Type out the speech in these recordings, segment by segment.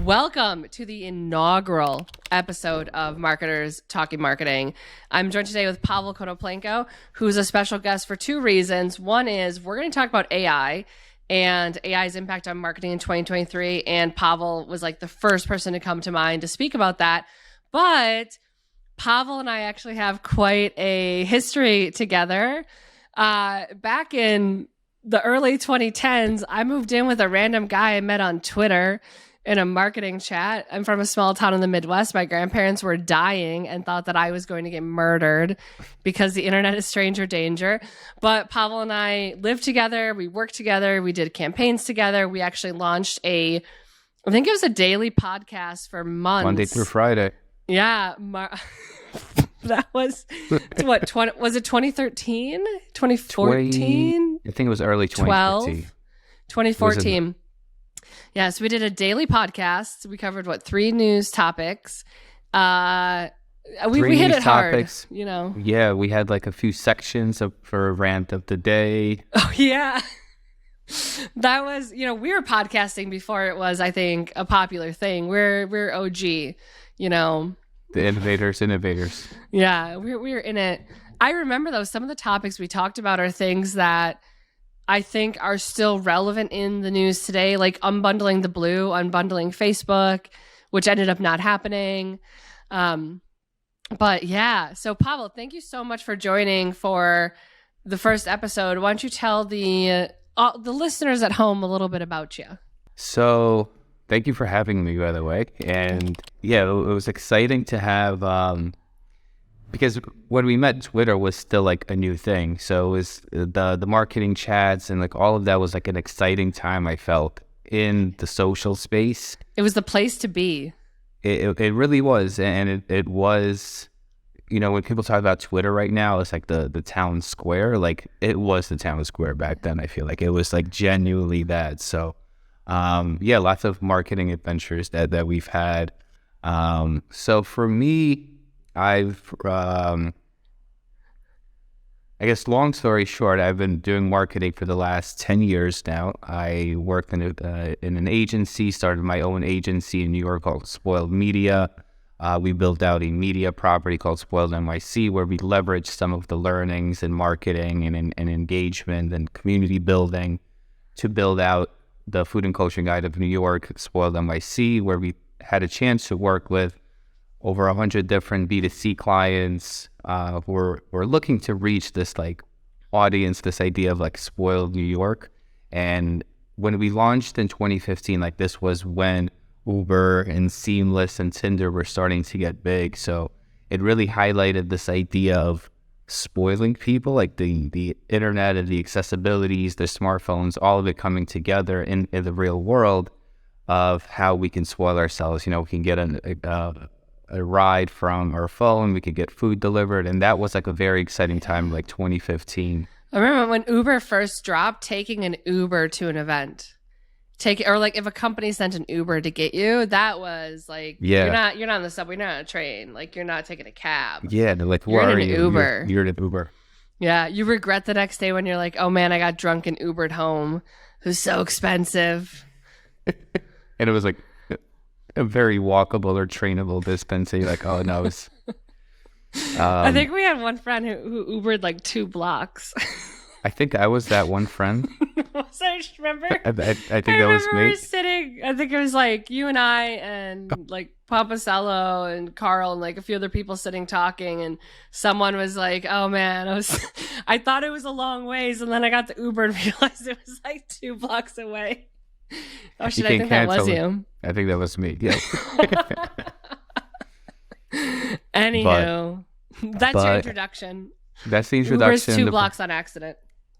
Welcome to the inaugural episode of Marketers Talking Marketing. I'm joined today with Pavel Konoplenko, who's a special guest for two reasons. One is we're going to talk about AI and AI's impact on marketing in 2023. And Pavel was like the first person to come to mind to speak about that. But Pavel and I actually have quite a history together. Back in the early 2010s, I moved in with a random guy I met on Twitter in a marketing chat. I'm from a small town in the Midwest. My grandparents were dying and thought that I was going to get murdered because the internet is stranger danger. But Pavel and I lived together. We worked together. We did campaigns together. We actually launched I think it was a daily podcast for months. Monday through Friday. Yeah. That was, was it 2013? 2014? I think it was early 2015. 2014. Yeah, so we did a daily podcast. We covered, 3 news topics. We hit it hard, you know. Yeah, we had like a few sections for a rant of the day. Oh, yeah. That was, we were podcasting before it was, I think, a popular thing. We're OG, you know. The innovators. Yeah, we're in it. I remember, though, some of the topics we talked about are things that I think are still relevant in the news today, like unbundling the blue, unbundling Facebook, which ended up not happening. But yeah, so Pavel, thank you so much for joining for the first episode. Why don't you tell the listeners at home a little bit about you? So thank you for having me, by the way. And yeah, it was exciting to have, because when we met, Twitter was still like a new thing. So it was the marketing chats and like all of that was like an exciting time, I felt, in the social space. It was the place to be. It really was. And it was, when people talk about Twitter right now, it's like the town square. Like it was the town square back then. I feel like it was like genuinely that. So yeah, lots of marketing adventures that we've had. So for me, I've, I guess, long story short, I've been doing marketing for the last 10 years now. I worked in an agency, started my own agency in New York called Spoiled Media. We built out a media property called Spoiled NYC, where we leveraged some of the learnings in marketing and engagement and community building to build out the food and culture guide of New York, Spoiled NYC, where we had a chance to work with over 100 different B2C clients who were looking to reach this like audience, this idea of like spoiled New York. And when we launched in 2015, like this was when Uber and Seamless and Tinder were starting to get big. So it really highlighted this idea of spoiling people, like the internet and the accessibilities, the smartphones, all of it coming together in the real world of how we can spoil ourselves. We can get a ride from our phone, we could get food delivered, and that was like a very exciting time, like 2015. I remember when Uber first dropped, taking an Uber to an event, or like if a company sent an Uber to get you, that was like, yeah, you're not on the subway, you're not on a train, like you're not taking a cab. Yeah, they're like, you're in an Uber. You're in an Uber. Yeah, you regret the next day when you're like, oh man, I got drunk and Ubered home. It was so expensive. And it was like a very walkable or trainable distance. And you're like, oh no, it's. I think we had one friend who Ubered like 2 blocks. I think I was that one friend. So I just remember. I think that was me. We were sitting. I think it was like you and I and like Papacello and Carl and like a few other people sitting talking, and someone was like, "Oh man, I thought it was a long ways, and then I got the Uber and realized it was like 2 blocks away." Oh shit! I think that was you. I think that was me. Yeah. Anywho, that's your introduction. That's the introduction. Uber's 2 blocks on accident.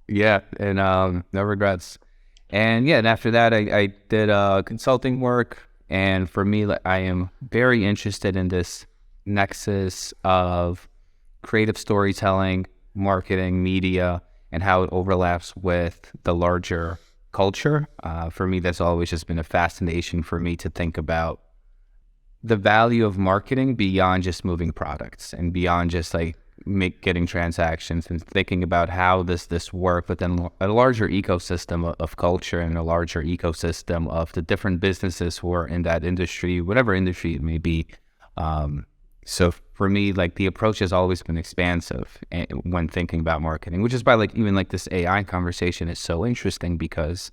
Yeah, and no regrets. And yeah, and after that, I did consulting work. And for me, I am very interested in this nexus of creative storytelling, marketing, media, and how it overlaps with the larger culture. For me, that's always just been a fascination for me to think about the value of marketing beyond just moving products and beyond just like getting transactions and thinking about how does this work within a larger ecosystem of culture and a larger ecosystem of the different businesses who are in that industry, whatever industry it may be. So for me, like the approach has always been expansive when thinking about marketing, which is why like even like this AI conversation is so interesting because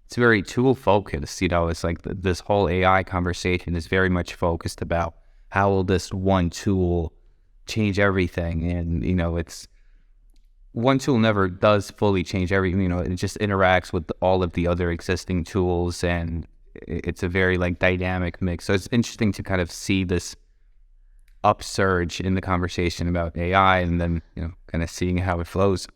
it's very tool focused. It's like this whole AI conversation is very much focused about how will this one tool change everything. And, it's one tool never does fully change everything. It just interacts with all of the other existing tools, and it's a very like dynamic mix. So it's interesting to kind of see this upsurge in the conversation about AI and then, kind of seeing how it flows.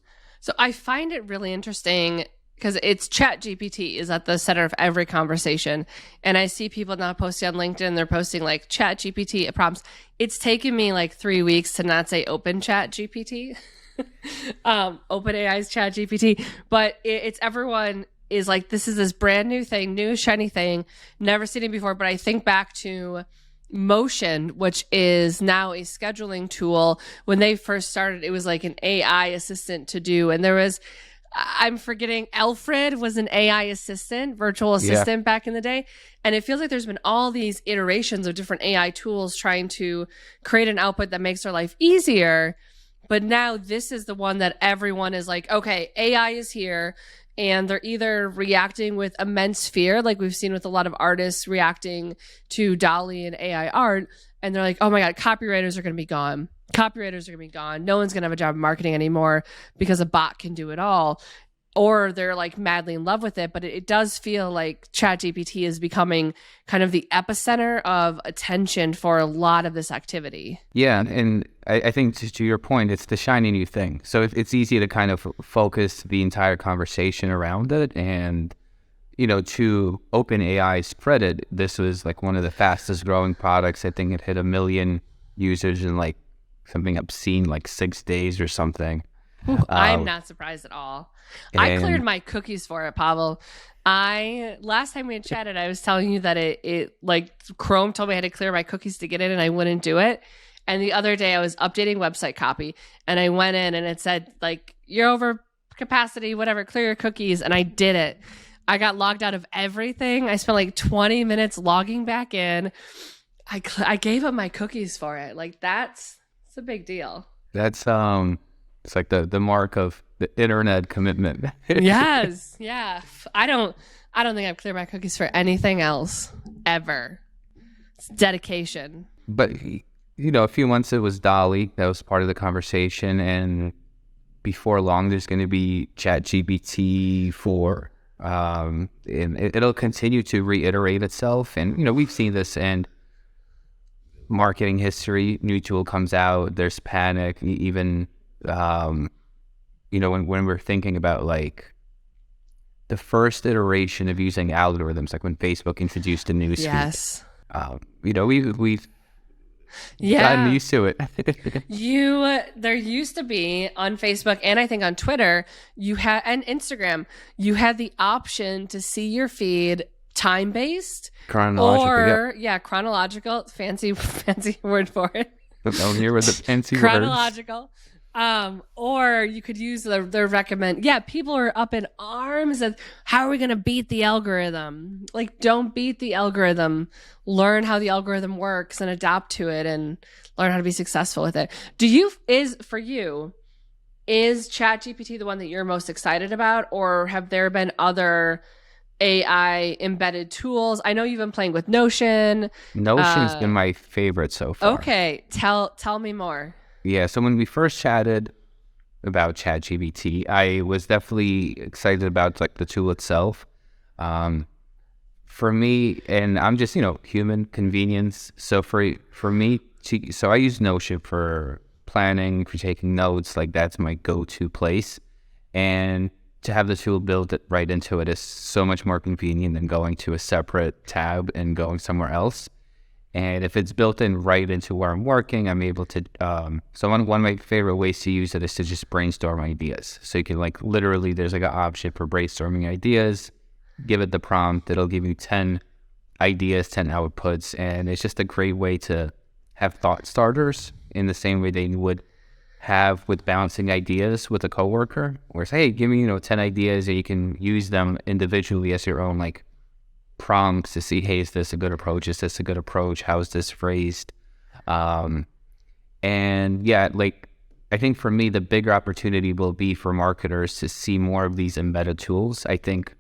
So I find it really interesting because it's ChatGPT is at the center of every conversation. And I see people now posting on LinkedIn, they're posting like ChatGPT prompts. It's taken me like 3 weeks to not say open ChatGPT, OpenAI's ChatGPT, but it's everyone is like, this is this brand new thing, new shiny thing, never seen it before. But I think back to Motion, which is now a scheduling tool. When they first started, it was like an AI assistant to do. And there was, I'm forgetting, Alfred was an AI assistant, virtual assistant back in the day. And it feels like there's been all these iterations of different AI tools trying to create an output that makes our life easier. But now this is the one that everyone is like, okay, AI is here. And they're either reacting with immense fear, like we've seen with a lot of artists reacting to DALL-E and AI art. And they're like, oh my God, copywriters are going to be gone. Copywriters are going to be gone. No one's going to have a job in marketing anymore because a bot can do it all. Or they're like madly in love with it. But it does feel like ChatGPT is becoming kind of the epicenter of attention for a lot of this activity. Yeah. And I think to your point, it's the shiny new thing. So it's easy to kind of focus the entire conversation around it. And, to OpenAI's credit, this was like one of the fastest growing products. I think it hit 1 million users in like something obscene, like 6 days or something. I'm not surprised at all. I cleared my cookies for it, Pavel. Last time we had chatted, I was telling you that it like Chrome told me I had to clear my cookies to get in and I wouldn't do it. And the other day I was updating website copy and I went in and it said like, you're over capacity, whatever, clear your cookies. And I did it. I got logged out of everything. I spent like 20 minutes logging back in. I gave up my cookies for it. Like it's a big deal. That's it's like the mark of the internet commitment. Yes. Yeah. I don't think I've cleared my cookies for anything else ever. It's dedication. But a few months it was DALL-E that was part of the conversation, and before long there's going to be ChatGPT 4, and it'll continue to reiterate itself. And we've seen this in marketing history. New tool comes out, there's panic. Even when we're thinking about like the first iteration of using algorithms, like when Facebook introduced a newsfeed. Yes. We've gotten used to it. There used to be on Facebook and I think on Twitter, and Instagram, you had the option to see your feed time-based. Chronological. Chronological. Fancy word for it. Down here with the fancy chronological. Or you could use the recommend. Yeah, people are up in arms of how are we going to beat the algorithm? Like, don't beat the algorithm. Learn how the algorithm works and adapt to it and learn how to be successful with it. Is ChatGPT the one that you're most excited about, or have there been other AI embedded tools? I know you've been playing with Notion. Notion's been my favorite so far. Okay, tell me more. Yeah, so when we first chatted about ChatGPT, I was definitely excited about like the tool itself. For me, and I'm just human convenience. So for me, so I use Notion for planning, for taking notes. Like that's my go-to place, and to have the tool built right into it is so much more convenient than going to a separate tab and going somewhere else. And if it's built in right into where I'm working, I'm able to, so one of my favorite ways to use it is to just brainstorm ideas. So you can like literally, there's like an option for brainstorming ideas, give it the prompt, it'll give you 10 ideas, 10 outputs. And it's just a great way to have thought starters in the same way that you would have with bouncing ideas with a coworker, where it's, hey, give me 10 ideas, and you can use them individually as your own like prompts to see, hey, is this a good approach? Is this a good approach? How is this phrased? And yeah, like I think for me, the bigger opportunity will be for marketers to see more of these embedded tools. I think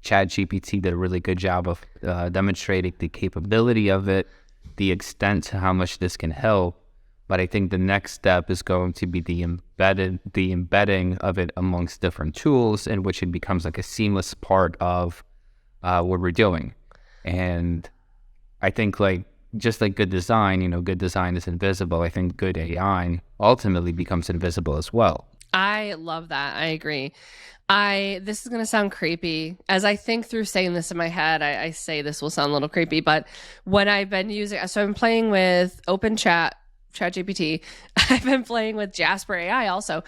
ChatGPT did a really good job of demonstrating the capability of it, the extent to how much this can help. But I think the next step is going to be the embedding of it amongst different tools, in which it becomes like a seamless part of what we're doing. And I think like just like good design, good design is invisible. I think good AI ultimately becomes invisible as well. I love that. I agree. This is going to sound creepy. As I think through saying this in my head, I say this will sound a little creepy, but when I've been using, so I'm playing with ChatGPT. I've been playing with Jasper AI also.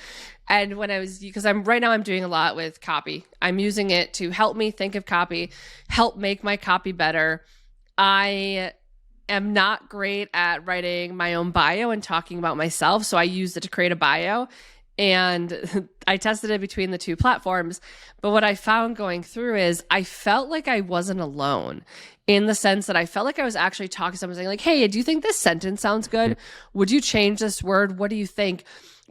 And because right now I'm doing a lot with copy. I'm using it to help me think of copy, help make my copy better. I am not great at writing my own bio and talking about myself. So I used it to create a bio, and I tested it between the two platforms. But what I found going through is I felt like I wasn't alone, in the sense that I felt like I was actually talking to someone saying like, hey, do you think this sentence sounds good? Would you change this word? What do you think?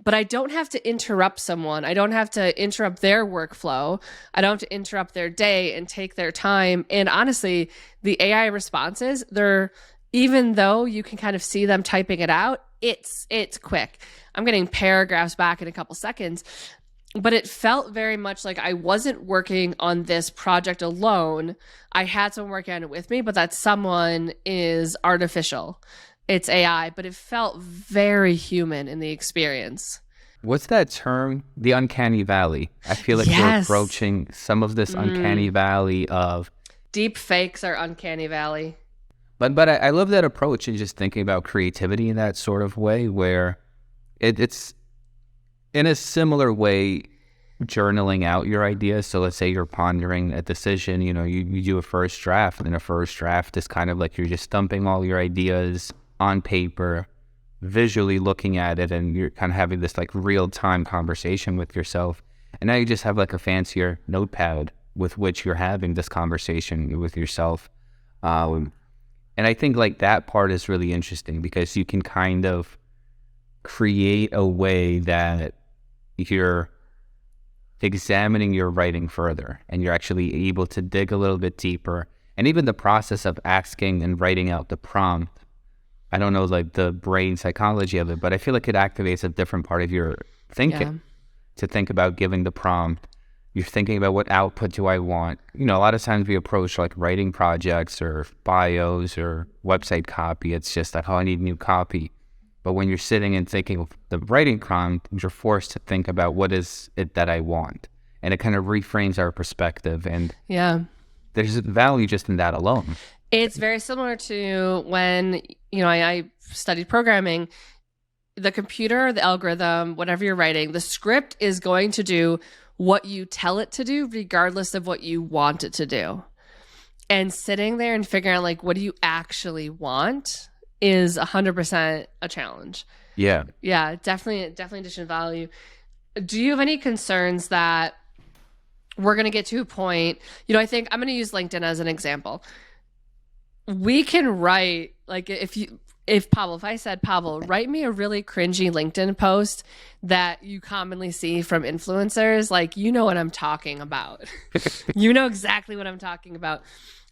But I don't have to interrupt someone. I don't have to interrupt their workflow. I don't have to interrupt their day and take their time. And honestly, the AI responses, even though you can kind of see them typing it out, it's quick. I'm getting paragraphs back in a couple seconds, but it felt very much like I wasn't working on this project alone. I had someone working on it with me, but that someone is artificial. It's AI, but it felt very human in the experience. What's that term? The uncanny valley. I feel like we're approaching some of this uncanny valley of... Deep fakes are uncanny valley. But I love that approach, and just thinking about creativity in that sort of way, where it's in a similar way journaling out your ideas. So let's say you're pondering a decision, you do a first draft, and then a first draft is kind of like you're just dumping all your ideas on paper, visually looking at it, and you're kind of having this like real-time conversation with yourself. And now you just have like a fancier notepad with which you're having this conversation with yourself. And I think like that part is really interesting, because you can kind of create a way that you're examining your writing further, and you're actually able to dig a little bit deeper. And even the process of asking and writing out the prompt, I don't know like the brain psychology of it, but I feel like it activates a different part of your thinking to think about giving the prompt. You're thinking about what output do I want? A lot of times we approach like writing projects or bios or website copy. It's just like, oh, I need new copy. But when you're sitting and thinking of the writing prompt, you're forced to think about what is it that I want. And it kind of reframes our perspective. And there's value just in that alone. It's very similar to when, I studied programming. The computer, the algorithm, whatever you're writing, the script is going to do what you tell it to do, regardless of what you want it to do. And sitting there and figuring out like, what do you actually want is 100% a challenge. Yeah. Yeah, definitely addition of value. Do you have any concerns that we're going to get to a point, I think I'm going to use LinkedIn as an example. We can write, like if I said, Pavel, write me a really cringy LinkedIn post that you commonly see from influencers, like, you know what I'm talking about. You know exactly what I'm talking about.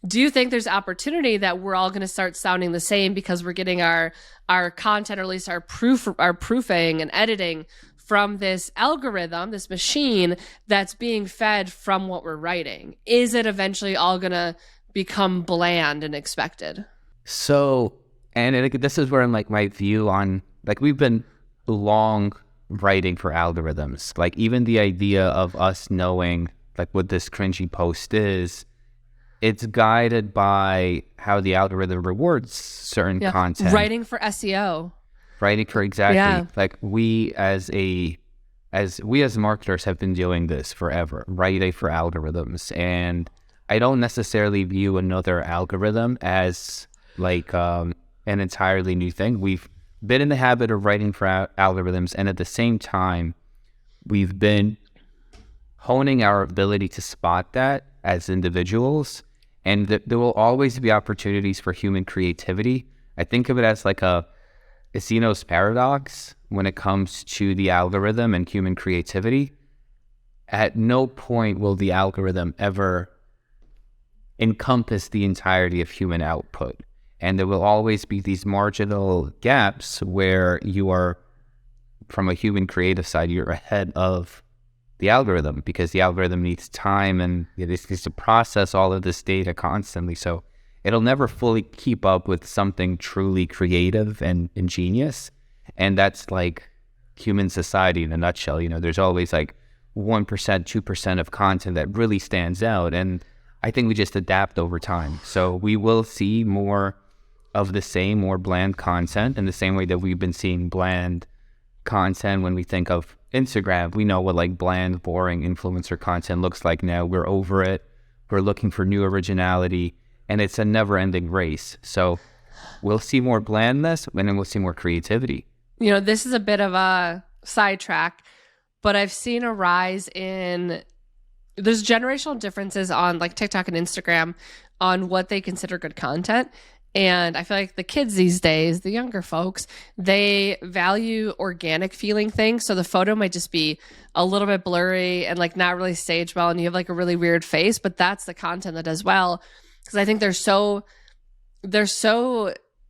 Do you think there's opportunity that we're all going to start sounding the same because we're getting our content, or at least our proofing and editing from this algorithm, this machine that's being fed from what we're writing? Is it eventually all going to become bland and expected? So, and this is where I'm like my view on, like, we've been long writing for algorithms. Like even the idea of us knowing like what this cringy post is, it's guided by how the algorithm rewards certain content. Writing for SEO. Writing for like we as marketers have been doing this forever, writing for algorithms. And I don't necessarily view another algorithm as like an entirely new thing. We've been in the habit of writing for algorithms, and at the same time, we've been honing our ability to spot that as individuals, and there will always be opportunities for human creativity. I think of it as like a Zeno's paradox when it comes to the algorithm and human creativity. At no point will the algorithm ever encompass the entirety of human output. And there will always be these marginal gaps where you are, from a human creative side, you're ahead of the algorithm, because the algorithm needs time and it needs to process all of this data constantly. So it'll never fully keep up with something truly creative and ingenious. And that's like human society in a nutshell. There's always like 1%, 2% of content that really stands out. And I think we just adapt over time. So we will see more of the same, more bland content, in the same way that we've been seeing bland content when we think of Instagram. We know what like bland, boring influencer content looks like now. We're over it. We're looking for new originality, and it's a never-ending race. So we'll see more blandness, and then we'll see more creativity. This is a bit of a sidetrack, but I've seen a rise in, there's generational differences on like TikTok and Instagram on what they consider good content. And I feel like the kids these days, the younger folks, they value organic feeling things. So the photo might just be a little bit blurry and like not really staged well, and you have like a really weird face, but that's the content that does well. Because I think they're so,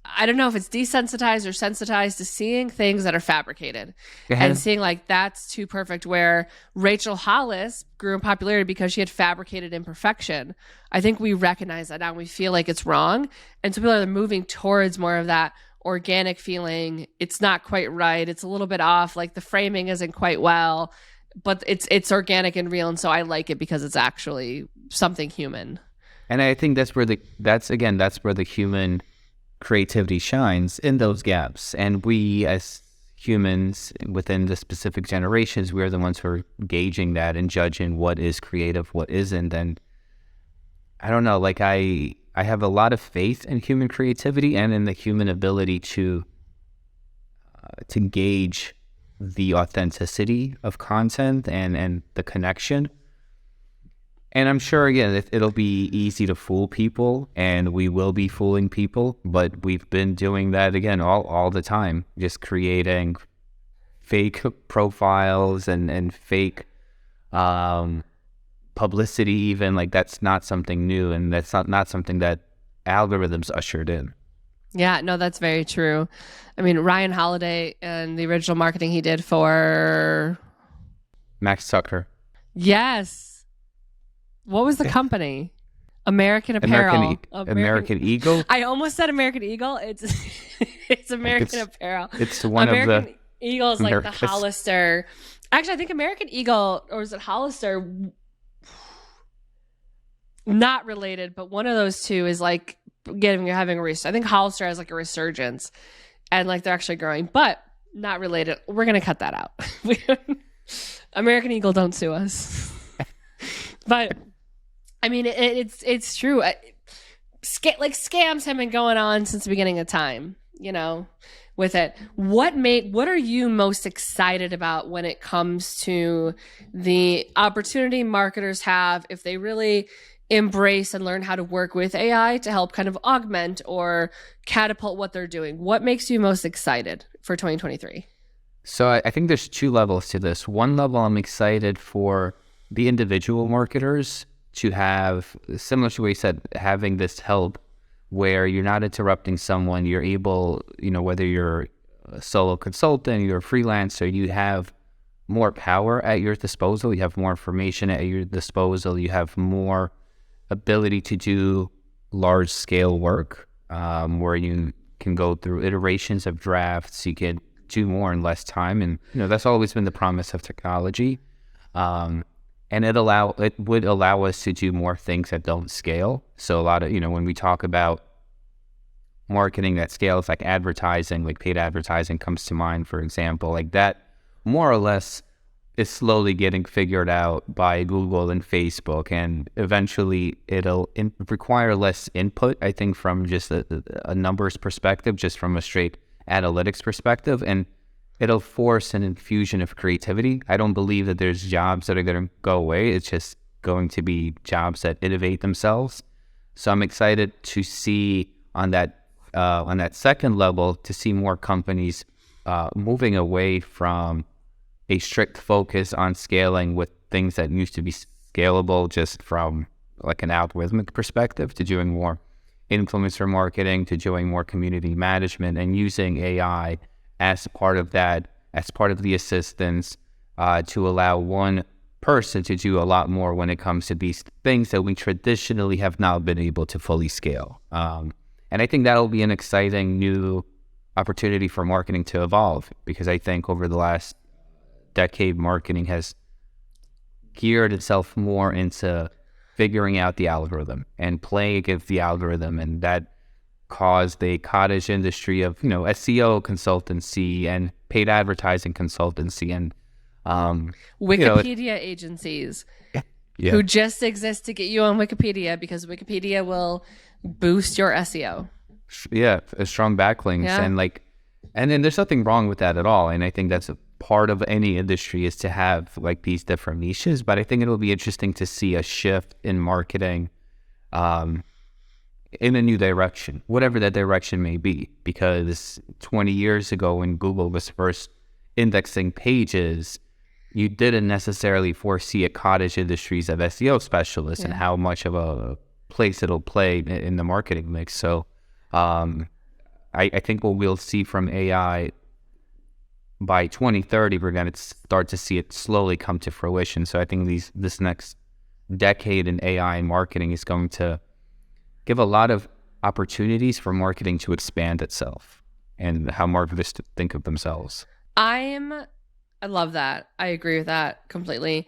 I don't know if it's desensitized or sensitized to seeing things that are fabricated and seeing like that's too perfect, where Rachel Hollis grew in popularity because she had fabricated imperfection. I think we recognize that now and we feel like it's wrong. And so people are moving towards more of that organic feeling. It's not quite right. It's a little bit off. Like the framing isn't quite well, but it's organic and real. And so I like it because it's actually something human. And I think that's where that's where the human creativity shines, in those gaps. And we as humans within the specific generations, we're the ones who are gauging that and judging what is creative, what isn't. And I don't know, like I have a lot of faith in human creativity and in the human ability to gauge the authenticity of content and the connection. And I'm sure, again, it'll be easy to fool people, and we will be fooling people, but we've been doing that, again, all the time, just creating fake profiles and fake publicity even. Like, that's not something new, and that's not something that algorithms ushered in. Yeah, no, that's very true. I mean, Ryan Holiday and the original marketing he did for... Max Tucker. Yes. What was the company? American Apparel. American Eagle? I almost said American Eagle. It's American Apparel. It's one American of the... Eagle is like the Hollister. Actually, I think American Eagle, or is it Hollister? Not related, but one of those two is like having a resurgence. I think Hollister has like a resurgence, and like they're actually growing, but not related. We're going to cut that out. American Eagle, don't sue us. But I mean, it's true. Scams have been going on since the beginning of time, with it. What are you most excited about when it comes to the opportunity marketers have if they really embrace and learn how to work with AI to help kind of augment or catapult what they're doing? What makes you most excited for 2023? So I think there's two levels to this. One level, I'm excited for the individual marketers to have, similar to what you said, having this help where you're not interrupting someone. You're able, whether you're a solo consultant, you're a freelancer, you have more power at your disposal. You have more information at your disposal. You have more ability to do large scale work, where you can go through iterations of drafts. You can do more in less time. And, that's always been the promise of technology. And it would allow us to do more things that don't scale. So a lot of, when we talk about marketing that scales, like advertising, like paid advertising comes to mind, for example, like that more or less is slowly getting figured out by Google and Facebook. And eventually it'll require less input, I think, from just a numbers perspective, just from a straight analytics perspective, and it'll force an infusion of creativity. I don't believe that there's jobs that are going to go away. It's just going to be jobs that innovate themselves. So I'm excited to see on that second level, to see more companies moving away from a strict focus on scaling with things that used to be scalable just from like an algorithmic perspective, to doing more influencer marketing, to doing more community management, and using AI as part of that, as part of the assistance, to allow one person to do a lot more when it comes to these things that we traditionally have not been able to fully scale. And I think that'll be an exciting new opportunity for marketing to evolve, because I think over the last decade, marketing has geared itself more into figuring out the algorithm and playing against the algorithm, and that caused a cottage industry of SEO consultancy and paid advertising consultancy and Wikipedia agencies who just exist to get you on Wikipedia because Wikipedia will boost your SEO. A strong backlinks and then there's nothing wrong with that at all. And I think that's a part of any industry, is to have like these different niches. But I think it'll be interesting to see a shift in marketing in a new direction, whatever that direction may be. Because 20 years ago, when Google was first indexing pages, you didn't necessarily foresee a cottage industries of SEO specialists and how much of a place it'll play in the marketing mix. So I think what we'll see from AI by 2030, we're going to start to see it slowly come to fruition. So I think this next decade in AI and marketing is going to give a lot of opportunities for marketing to expand itself and how marketers think of themselves. I love that. I agree with that completely.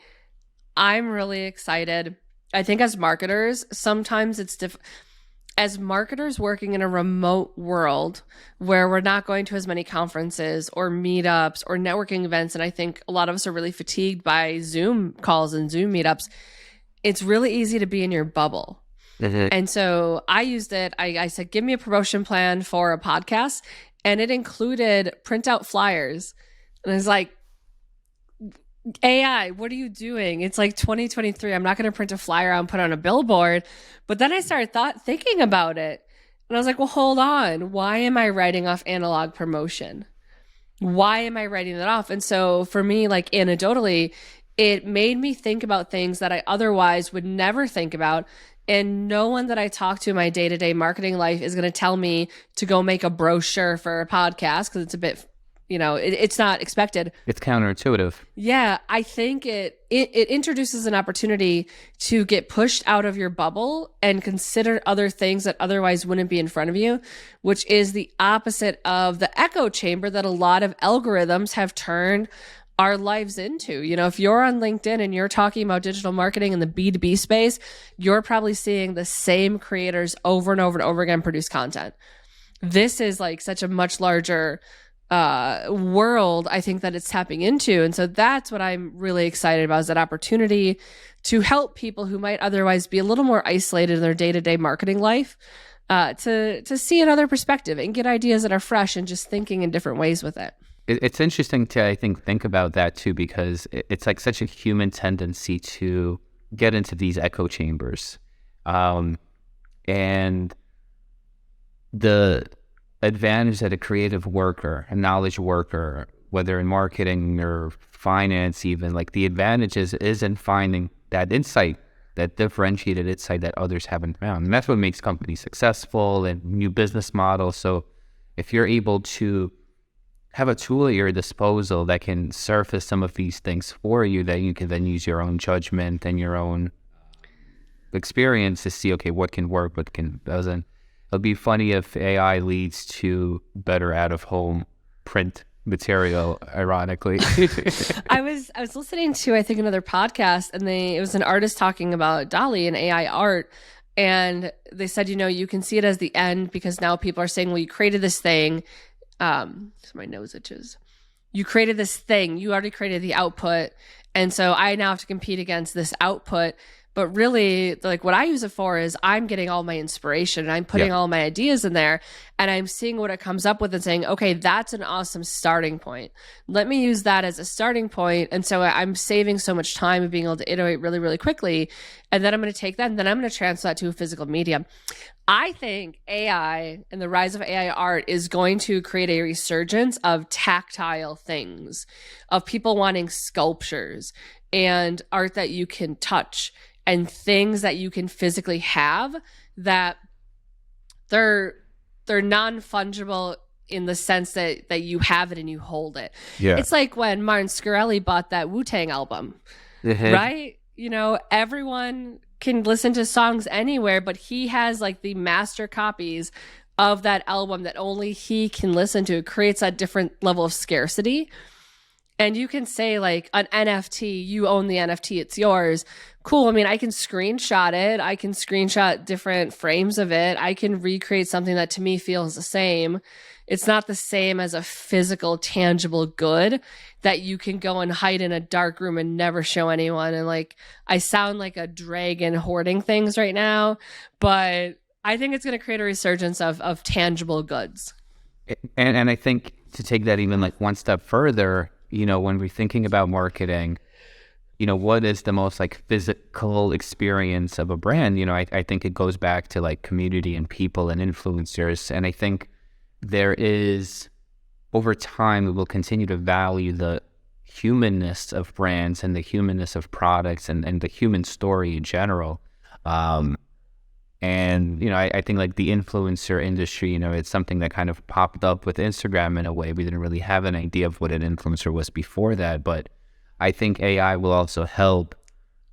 I'm really excited. I think as marketers, sometimes it's as marketers working in a remote world where we're not going to as many conferences or meetups or networking events, and I think a lot of us are really fatigued by Zoom calls and Zoom meetups, it's really easy to be in your bubble. And so I used it. I said, give me a promotion plan for a podcast, and it included print out flyers. And I was like, AI, what are you doing? It's like 2023. I'm not going to print a flyer out and put it on a billboard. But then I started thinking about it. And I was like, well, hold on. Why am I writing off analog promotion? Why am I writing that off? And so for me, like anecdotally, it made me think about things that I otherwise would never think about. And no one that I talk to in my day-to-day marketing life is going to tell me to go make a brochure for a podcast, because it's a bit, it's not expected. It's counterintuitive. Yeah, I think it introduces an opportunity to get pushed out of your bubble and consider other things that otherwise wouldn't be in front of you, which is the opposite of the echo chamber that a lot of algorithms have turned our lives into. If you're on LinkedIn and you're talking about digital marketing in the B2B space, you're probably seeing the same creators over and over and over again produce content. This is like such a much larger world, I think, that it's tapping into. And so that's what I'm really excited about, is that opportunity to help people who might otherwise be a little more isolated in their day-to-day marketing life, to see another perspective and get ideas that are fresh and just thinking in different ways with it. It's interesting to, I think about that too, because it's like such a human tendency to get into these echo chambers. And the advantage that a creative worker, a knowledge worker, whether in marketing or finance even, like the advantage is in finding that insight, that differentiated insight that others haven't found. And that's what makes companies successful and new business models. So if you're able to have a tool at your disposal that can surface some of these things for you, that you can then use your own judgment and your own experience to see, okay, what can work, what doesn't. It'll be funny if AI leads to better out-of-home print material, ironically. I was listening to, I think, another podcast, and it was an artist talking about DALL-E and AI art, and they said, you can see it as the end, because now people are saying, well, you created this thing. So my nose itches. You created this thing. You already created the output. And so I now have to compete against this output. But really, like what I use it for is I'm getting all my inspiration and I'm putting all my ideas in there and I'm seeing what it comes up with and saying, okay, that's an awesome starting point. Let me use that as a starting point. And so I'm saving so much time and being able to iterate really, really quickly. And then I'm going to take that and then I'm going to transfer that to a physical medium. I think AI and the rise of AI art is going to create a resurgence of tactile things, of people wanting sculptures and art that you can touch and things that you can physically have that they're non-fungible in the sense that you have it and you hold it. Yeah. It's like when Martin Scorsese bought that Wu-Tang album, right? You know, everyone can listen to songs anywhere, but he has like the master copies of that album that only he can listen to. It creates a different level of scarcity. And you can say like an NFT, you own the NFT, it's yours. Cool. I mean, I can screenshot it. I can screenshot different frames of it. I can recreate something that to me feels the same. It's not the same as a physical, tangible good that you can go and hide in a dark room and never show anyone. And like, I sound like a dragon hoarding things right now, but I think it's going to create a resurgence of tangible goods. And I think to take that even like one step further, you know, when we're thinking about marketing, you know, what is the most like physical experience of a brand? You know, I think it goes back to like community and people and influencers. And I think there is, over time, we will continue to value the humanness of brands and the humanness of products and the human story in general. And, you know, I think like the influencer industry, you know, it's something that kind of popped up with Instagram in a way. We didn't really have an idea of what an influencer was before that. But I think AI will also help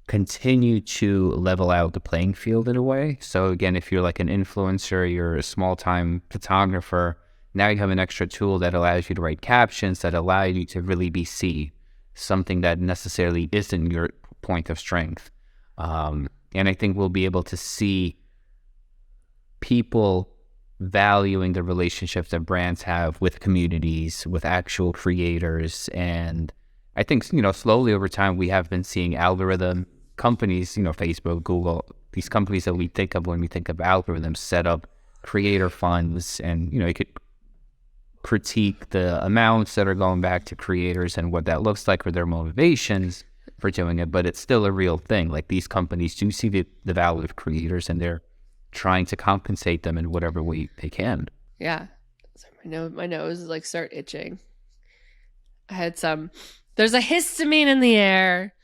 continue to level out the playing field in a way. So again, if you're like an influencer, you're a small-time photographer, now you have an extra tool that allows you to write captions that allow you to really be seen, something that necessarily isn't your point of strength. And I think we'll be able to see people valuing the relationships that brands have with communities, with actual creators. And I think, you know, slowly over time, we have been seeing algorithm companies, you know, Facebook, Google, these companies that we think of when we think of algorithms set up creator funds. And, you know, you could critique the amounts that are going back to creators and what that looks like or their motivations for doing it. But it's still a real thing. Like these companies do see the value of creators and they're trying to compensate them in whatever way they can. Yeah. My nose is like start itching. I had there's a histamine in the air.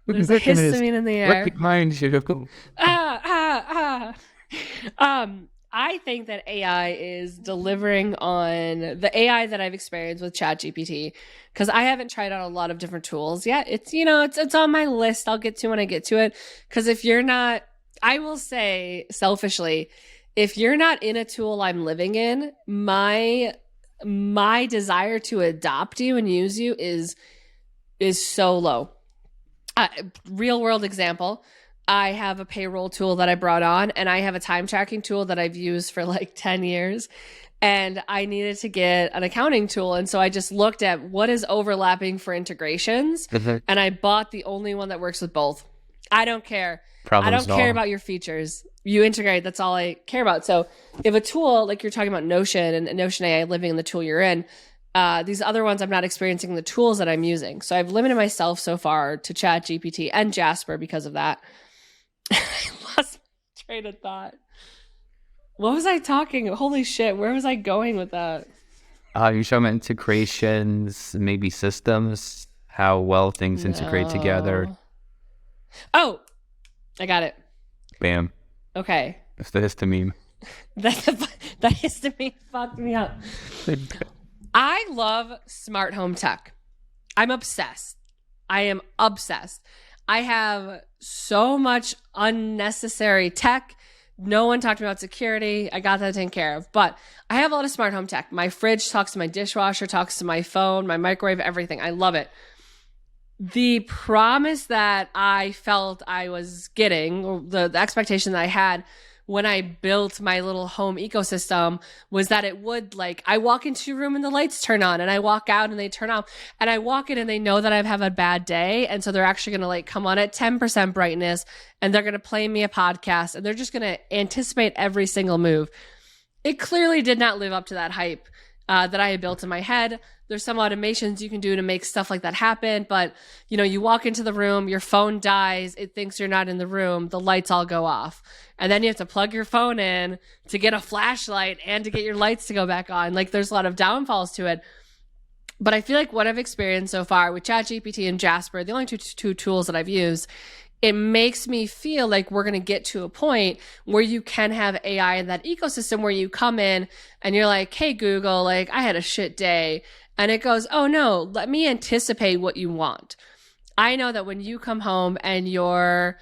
There's a histamine in the air. What mind you? I think that AI is delivering on the AI that I've experienced with ChatGPT, because I haven't tried out a lot of different tools yet. It's, you know, it's on my list. I'll get to when I get to it. Because if you're not, I will say selfishly, if you're not in a tool I'm living in, my desire to adopt you and use you is so low. Real world example. I have a payroll tool that I brought on, and I have a time tracking tool that I've used for like 10 years. And I needed to get an accounting tool. And so I just looked at what is overlapping for integrations. And I bought the only one that works with both. I don't care. I don't care about your features. You integrate. That's all I care about. So if a tool, like you're talking about Notion and Notion AI living in the tool you're in, these other ones I'm not experiencing the tools that I'm using. So I've limited myself so far to ChatGPT and Jasper because of that. I lost my train of thought. What was I talking? Holy shit, where was I going with that? You show them integrations, maybe systems, how well things integrate together. Oh, I got it. Bam. Okay. That's the histamine. The histamine fucked me up. I love smart home tech. I'm obsessed. I am obsessed. I have so much unnecessary tech. No one talked about security. I got that taken care of. But I have a lot of smart home tech. My fridge talks to my dishwasher, talks to my phone, my microwave, everything. I love it. The promise that I felt I was getting, or the expectation that I had, when I built my little home ecosystem was that it would, like, I walk into your room and the lights turn on, and I walk out and they turn off, and I walk in and they know that I've had a bad day. And so they're actually going to like come on at 10% brightness, and they're going to play me a podcast, and they're just going to anticipate every single move. It clearly did not live up to that hype that I had built in my head. There's some automations you can do to make stuff like that happen. But, you know, you walk into the room, your phone dies, it thinks you're not in the room, the lights all go off. And then you have to plug your phone in to get a flashlight and to get your lights to go back on. Like, there's a lot of downfalls to it. But I feel like what I've experienced so far with ChatGPT and Jasper, the only two tools that I've used, it makes me feel like we're going to get to a point where you can have AI in that ecosystem where you come in and you're like, hey, Google, like, I had a shit day. And it goes, oh no, let me anticipate what you want. I know that when you come home and your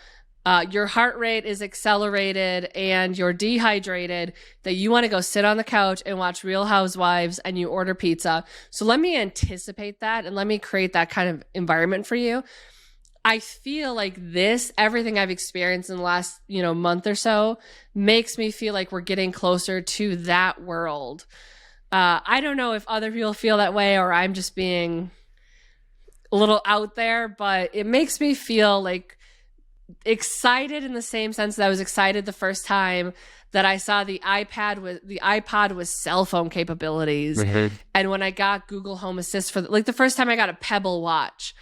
heart rate is accelerated and you're dehydrated, that you want to go sit on the couch and watch Real Housewives and you order pizza. So let me anticipate that and let me create that kind of environment for you. I feel like everything I've experienced in the last, month or so makes me feel like we're getting closer to that world. I don't know if other people feel that way or I'm just being a little out there, but it makes me feel like excited in the same sense that I was excited the first time that I saw the iPod with cell phone capabilities. Mm-hmm. And when I got Google Home Assist for the first time I got a Pebble watch.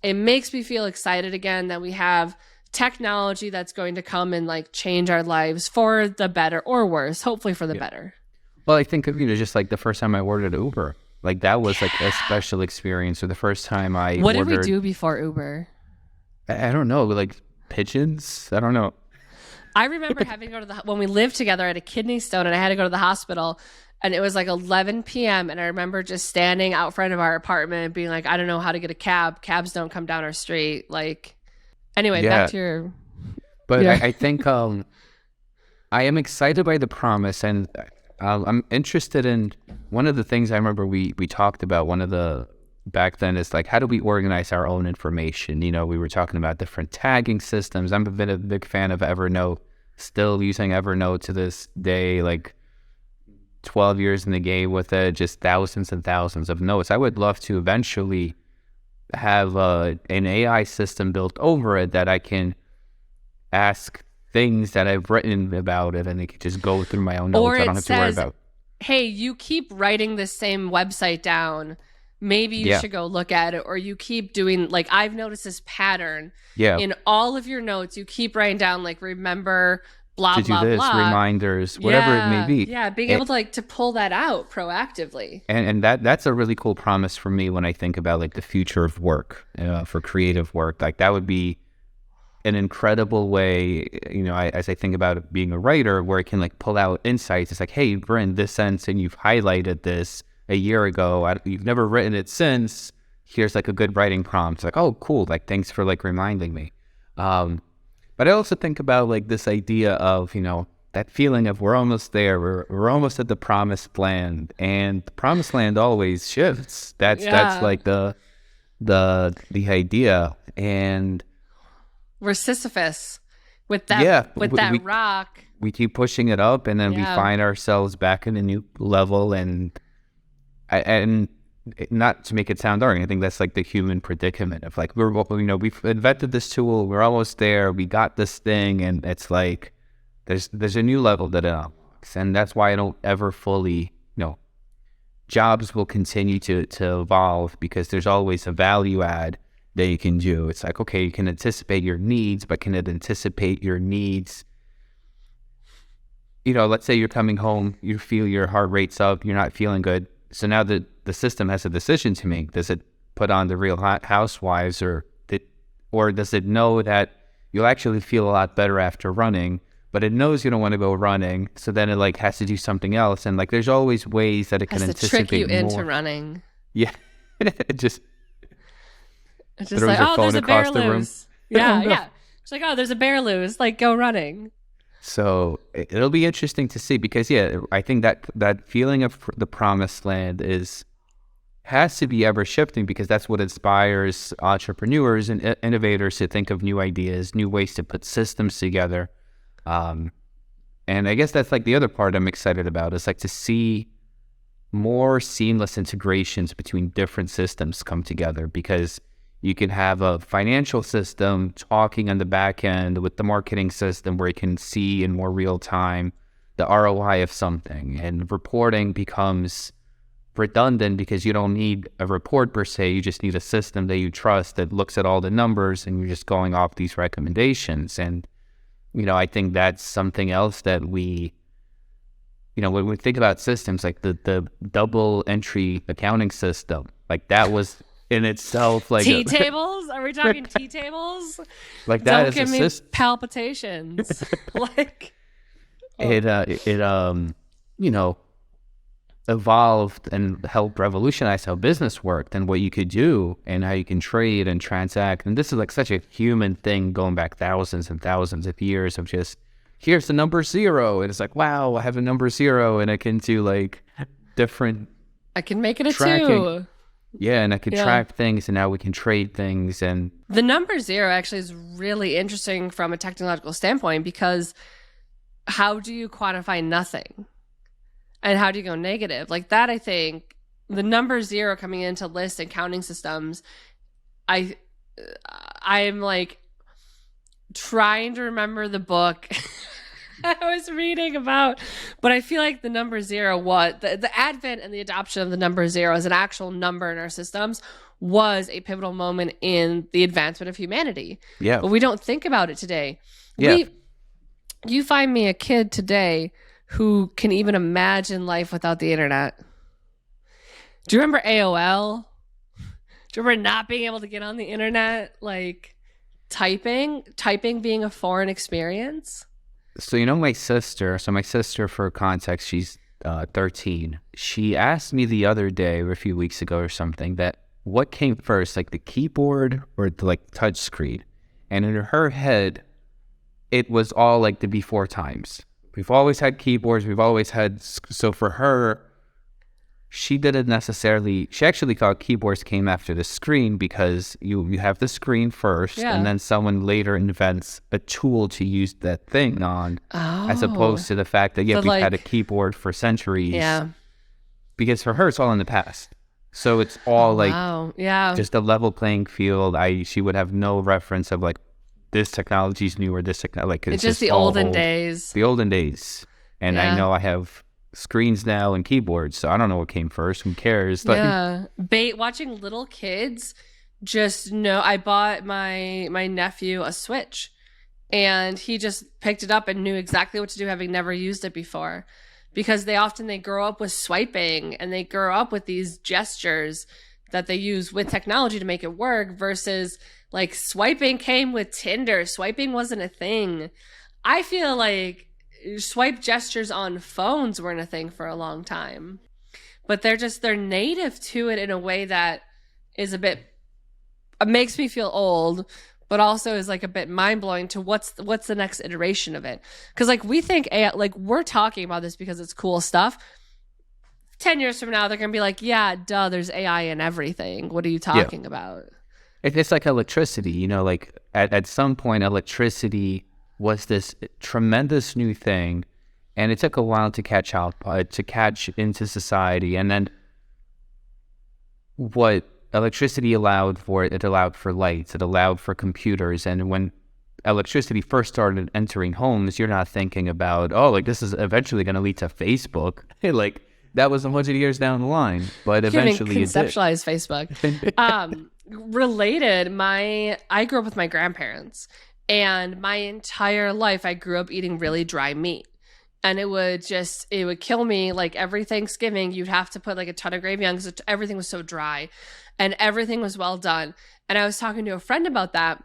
It makes me feel excited again that we have technology that's going to come and like change our lives for the better or worse, hopefully for the better. Well, I think of, just like the first time I ordered Uber, like that was like a special experience. Or the first time What did we do before Uber? I don't know, like pigeons? I don't know. I remember having to go when we lived together, I had a kidney stone and I had to go to the hospital. And it was like 11 p.m. And I remember just standing out front of our apartment and being like, I don't know how to get a cab. Cabs don't come down our street. Like, anyway, back to your... But I think I am excited by the promise. And I'm interested in one of the things I remember we talked about, back then is like, how do we organize our own information? We were talking about different tagging systems. I've been a big fan of Evernote, still using Evernote to this day, like 12 years in the game with it, just thousands and thousands of notes. I would love to eventually have an AI system built over it that I can ask things that I've written about it and it can just go through my own notes. I don't have to worry about. Hey, you keep writing the same website down. Maybe you should go look at it. Or you keep doing, like, I've noticed this pattern in all of your notes. You keep writing down, like, remember blah, to blah, do this, blah. Reminders, whatever it may be. Yeah, being able to pull that out proactively. And that's a really cool promise for me when I think about like the future of work, for creative work. Like that would be an incredible way, as I think about it being a writer, where it can like pull out insights. It's like, hey, you've written this sentence and you've highlighted this a year ago. You've never written it since. Here's like a good writing prompt. It's like, oh, cool. Like, thanks for like reminding me. But I also think about like this idea of, that feeling of we're almost there. We're almost at the promised land, and the promised land always shifts. That's like the idea. And we're Sisyphus with that that rock. We keep pushing it up, and then we find ourselves back in a new level. And not to make it sound dark, I think that's like the human predicament of like, we've invented this tool, we're almost there, we got this thing, and it's like there's a new level that it unlocks. And that's why I don't ever fully, jobs will continue to evolve, because there's always a value add that you can do. It's like, okay, you can anticipate your needs, but can it anticipate your needs? Let's say you're coming home, you feel your heart rate's up, you're not feeling good. So now the system has a decision to make. Does it put on the Real Housewives, or does it know that you'll actually feel a lot better after running, but it knows you don't want to go running, so then it like has to do something else. And like there's always ways that it can anticipate trick you more. Into running. Yeah. It's just like, oh, there's a bear loose. Yeah. It's like, oh, there's a bear loose. Like, go running. So it'll be interesting to see, because I think that feeling of the promised land has to be ever shifting, because that's what inspires entrepreneurs and innovators to think of new ideas, new ways to put systems together. And And I guess that's like the other part I'm excited about is like to see more seamless integrations between different systems come together, because you can have a financial system talking on the back end with the marketing system where you can see in more real time the ROI of something, and reporting becomes redundant because you don't need a report per se. You just need a system that you trust that looks at all the numbers and you're just going off these recommendations. And, I think that's something else that we, when we think about systems, like the double entry accounting system, like that was in itself like T tables? Are we talking T tables? Like that Don't give me palpitations. Like it evolved and helped revolutionize how business worked and what you could do and how you can trade and transact. And this is like such a human thing going back thousands and thousands of years of just, here's the number 0. And it's like, wow, I have a number 0 and I can do like different. I can make it a tracking. 2. Yeah, and I can track things, and now we can trade things. And the number 0 actually is really interesting from a technological standpoint, because how do you quantify nothing? And how do you go negative? Like that, I think the number 0 coming into list and counting systems, I'm like trying to remember the book I was reading about, but I feel like the number 0, the advent and the adoption of the number 0 as an actual number in our systems was a pivotal moment in the advancement of humanity. Yeah. But we don't think about it today. Yeah. You find me a kid today who can even imagine life without the internet. Do you remember AOL? Do you remember not being able to get on the internet? Like typing being a foreign experience? So, my sister, for context, she's 13. She asked me the other day or a few weeks ago or something that what came first, like the keyboard or the like touch screen? And in her head, it was all like the before times. We've always had keyboards. So for her, she actually thought keyboards came after the screen, because you have the screen first, and then someone later invents a tool to use that thing on, as opposed to the fact that, we've had a keyboard for centuries. Yeah. Because for her, it's all in the past. So it's all just a level playing field. She would have no reference of like, this technology's new or this technology. Like, it's just the olden days. The olden days. And I know I have screens now and keyboards, so I don't know what came first. Who cares? Watching little kids I bought my nephew a Switch, and he just picked it up and knew exactly what to do, having never used it before, because they grow up with swiping, and they grow up with these gestures that they use with technology to make it work, versus like swiping came with Tinder. Swiping wasn't a thing. I feel like swipe gestures on phones weren't a thing for a long time, but they're native to it in a way that is makes me feel old, but also is like a bit mind-blowing to what's the next iteration of it. Because like we think AI, like we're talking about this because it's cool stuff. 10 years from now, they're gonna be like, yeah, duh, there's AI in everything. What are you talking about? It's like electricity, like at some point electricity was this tremendous new thing, and it took a while to catch into society. And then what electricity allowed for, it allowed for lights, it allowed for computers. And when electricity first started entering homes, you're not thinking about, this is eventually going to lead to Facebook. Like that was 100 years down the line, but eventually it did. Conceptualize Facebook. Related, I grew up with my grandparents, and my entire life I grew up eating really dry meat, and it would kill me. Like every Thanksgiving, you'd have to put like a ton of gravy on because everything was so dry, and everything was well done. And I was talking to a friend about that,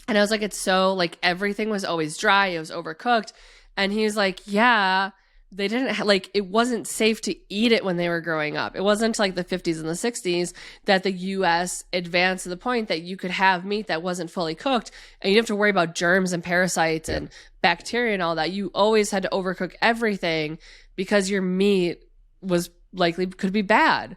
and I was like, it's so like everything was always dry, it was overcooked, and he was like, yeah. They didn't it wasn't safe to eat it when they were growing up. It wasn't until like the 50s and the 60s that the US advanced to the point that you could have meat that wasn't fully cooked, and you didn't have to worry about germs and parasites and bacteria and all that. You always had to overcook everything because your meat was could be bad.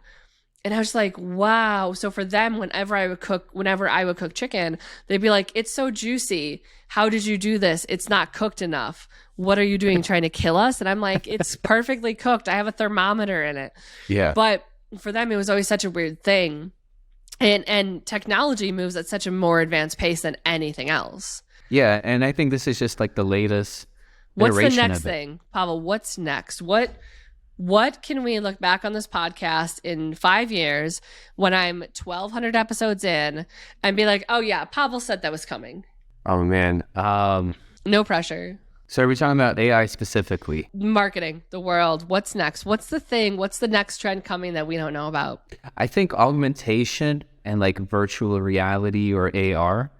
And I was like, wow. So for them, whenever I would cook chicken, they'd be like, it's so juicy. How did you do this? It's not cooked enough. What are you doing, trying to kill us? And I'm like, it's perfectly cooked. I have a thermometer in it. Yeah. But for them, it was always such a weird thing. And technology moves at such a more advanced pace than anything else. Yeah, and I think this is just like the latest What's the iteration next of it. thing, Pavel? What's next? What can we look back on this podcast in 5 years when I'm 1,200 episodes in and be like, oh yeah, Pavel said that was coming? Oh man. No pressure. So are we talking about AI specifically? Marketing, the world. What's next? What's the thing? What's the next trend coming that we don't know about? I think augmentation and like virtual reality or AR.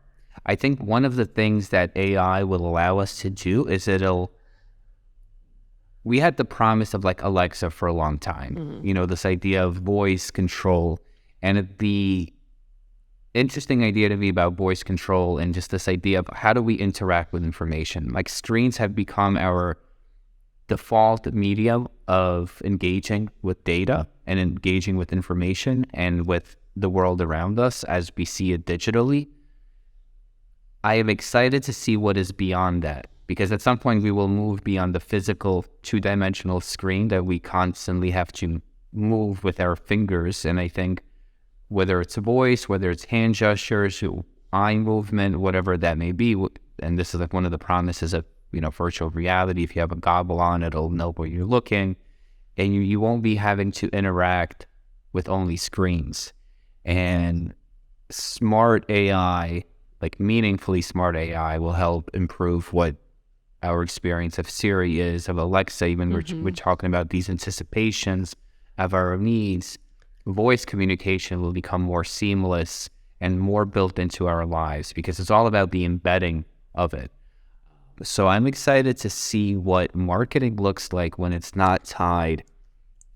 I think one of the things that AI will allow us to do is we had the promise of like Alexa for a long time, this idea of voice control, and the interesting idea to me about voice control and just this idea of how do we interact with information. Like screens have become our default medium of engaging with data and engaging with information and with the world around us as we see it digitally. I am excited to see what is beyond that, because at some point we will move beyond the physical two-dimensional screen that we constantly have to move with our fingers. And I think whether it's voice, whether it's hand gestures, eye movement, whatever that may be, and this is like one of the promises of virtual reality. If you have a goggle on, it'll know where you're looking, and you won't be having to interact with only screens. And smart AI, like meaningfully smart AI, will help improve what our experience of Siri is, of Alexa. Even we're talking about these anticipations of our needs. Voice communication will become more seamless and more built into our lives because it's all about the embedding of it. So I'm excited to see what marketing looks like when it's not tied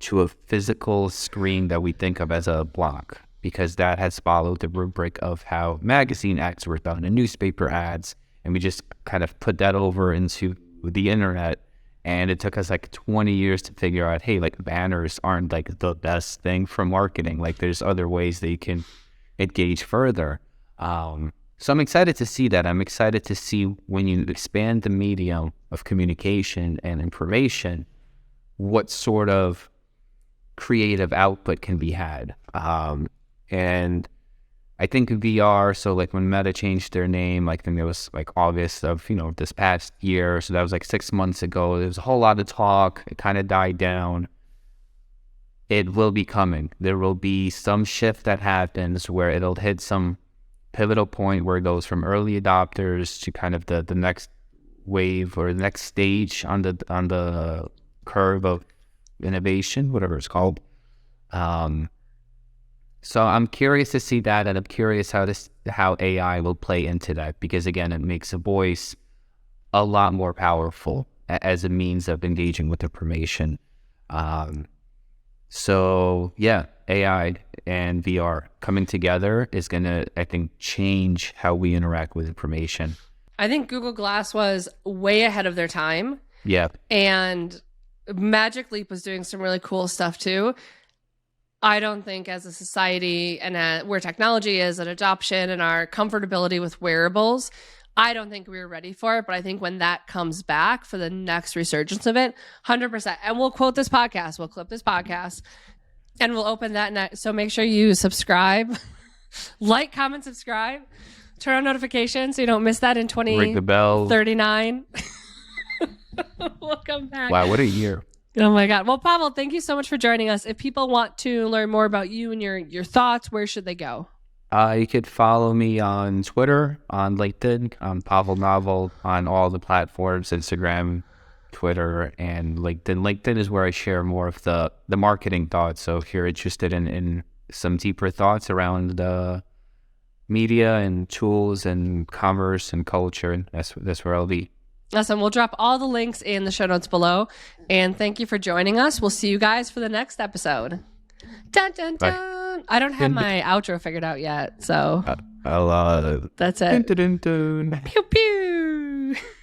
to a physical screen that we think of as a block, because that has followed the rubric of how magazine ads were done and newspaper ads. And we just kind of put that over into the internet. And it took us like 20 years to figure out, hey, like banners aren't like the best thing for marketing. Like there's other ways that you can engage further. So I'm excited to see that. I'm excited to see when you expand the medium of communication and information, what sort of creative output can be had. And I think VR, so like when Meta changed their name, like I think it was like August of, this past year. So that was like 6 months ago. There was a whole lot of talk. It kind of died down. It will be coming. There will be some shift that happens where it'll hit some pivotal point where it goes from early adopters to kind of the next wave or the next stage on the curve of innovation, whatever it's called. So I'm curious to see that, and I'm curious how AI will play into that, because again, it makes a voice a lot more powerful as a means of engaging with information. So yeah, AI and VR coming together is going to, I think, change how we interact with information. I think Google Glass was way ahead of their time. Yeah. And Magic Leap was doing some really cool stuff too. I don't think as a society and where technology is and adoption and our comfortability with wearables, I don't think we were ready for it. But I think when that comes back for the next resurgence of it, 100%. And we'll quote this podcast. We'll clip this podcast and we'll open that next. So make sure you subscribe, like, comment, subscribe, turn on notifications so you don't miss that in Ring the bell. 2039. We'll come back. Wow, what a year. Oh my God. Well, Pavel, thank you so much for joining us. If people want to learn more about you and your thoughts, where should they go? You could follow me on Twitter, on LinkedIn, on Pavel Novel, on all the platforms, Instagram, Twitter, and LinkedIn. LinkedIn is where I share more of the marketing thoughts. So if you're interested in some deeper thoughts around the media and tools and commerce and culture, that's where I'll be. Awesome. We'll drop all the links in the show notes below. And thank you for joining us. We'll see you guys for the next episode. Dun, dun, dun. Bye. I don't have my outro figured out yet. So I'll that's it. Dun, dun, dun, dun. Pew, pew.